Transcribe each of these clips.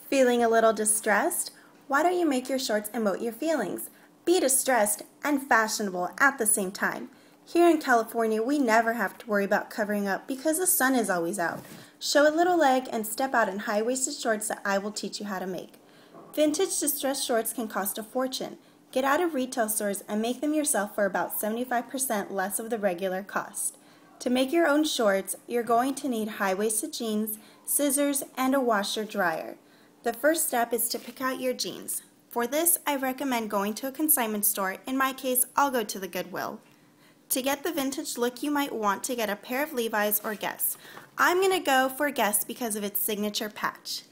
Feeling a little distressed? Why don't you make your shorts emote your feelings? Be distressed and fashionable at the same time. Here in California, we never have to worry about covering up because the sun is always out. Show a little leg and step out in high-waisted shorts that I will teach you how to make. Vintage distressed shorts can cost a fortune. Get out of retail stores and make them yourself for about 75% less of the regular cost. To make your own shorts, you're going to need high-waisted jeans, scissors, and a washer-dryer. The first step is to pick out your jeans. For this, I recommend going to a consignment store. In my case, I'll go to the Goodwill. To get the vintage look, you might want to get a pair of Levi's or Guess. I'm going to go for Guess because of its signature patch.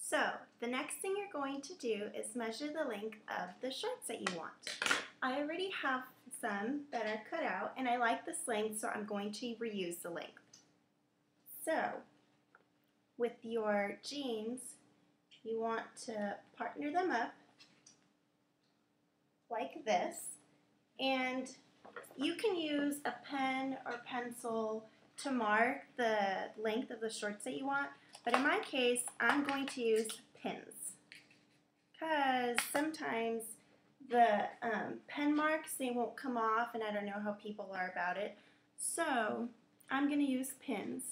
So, the next thing you're going to do is measure the length of the shorts that you want. I already have some that are cut out, and I like this length, so I'm going to reuse the length. So, with your jeans, you want to partner them up like this, and you can use a pen or pencil to mark the length of the shorts that you want, but in my case, I'm going to use pins because sometimes the pen marks, they won't come off, and I don't know how people are about it, so I'm going to use pins.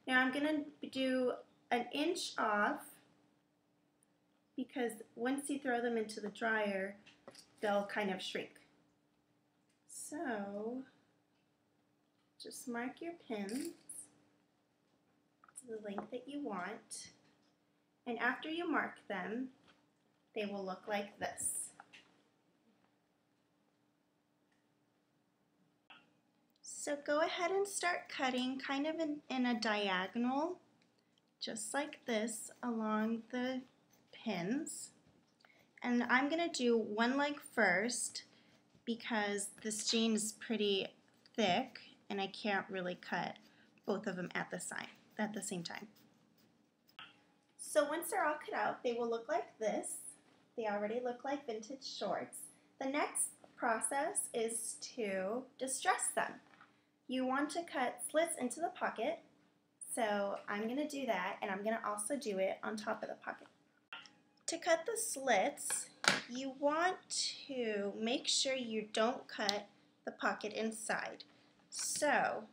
Now I'm going to do an inch off because once you throw them into the dryer, they'll kind of shrink. So just mark your pins to the length that you want, and after you mark them, they will look like this. So go ahead and start cutting kind of in a diagonal, just like this, along the pins. And I'm going to do one leg first because this jean is pretty thick and I can't really cut both of them at the same time. So once they're all cut out, they will look like this. They already look like vintage shorts. The next process is to distress them. You want to cut slits into the pocket, so I'm going to do that, and I'm going to also do it on top of the pocket. To cut the slits, you want to make sure you don't cut the pocket inside. So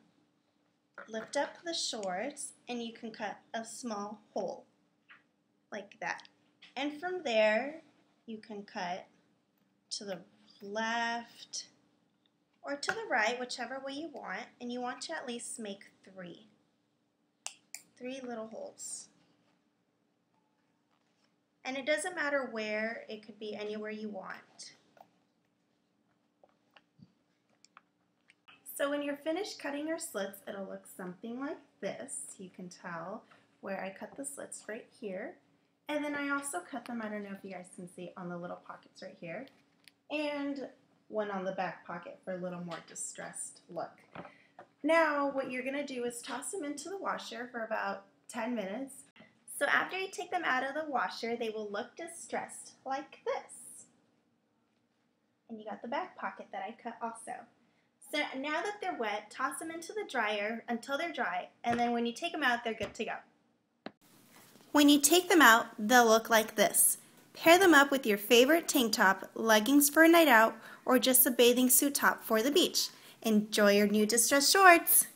lift up the shorts and you can cut a small hole like that. And from there, you can cut to the left or to the right, whichever way you want, and you want to at least make three little holes. And it doesn't matter where, it could be anywhere you want. So when you're finished cutting your slits, it'll look something like this. You can tell where I cut the slits right here. And then I also cut them, I don't know if you guys can see, on the little pockets right here. And one on the back pocket for a little more distressed look. Now what you're going to do is toss them into the washer for about 10 minutes. So after you take them out of the washer, they will look distressed like this. And you got the back pocket that I cut also. So now that they're wet, toss them into the dryer until they're dry, and then when you take them out, they're good to go. When you take them out, they'll look like this. Pair them up with your favorite tank top, leggings for a night out, or just a bathing suit top for the beach. Enjoy your new distressed shorts!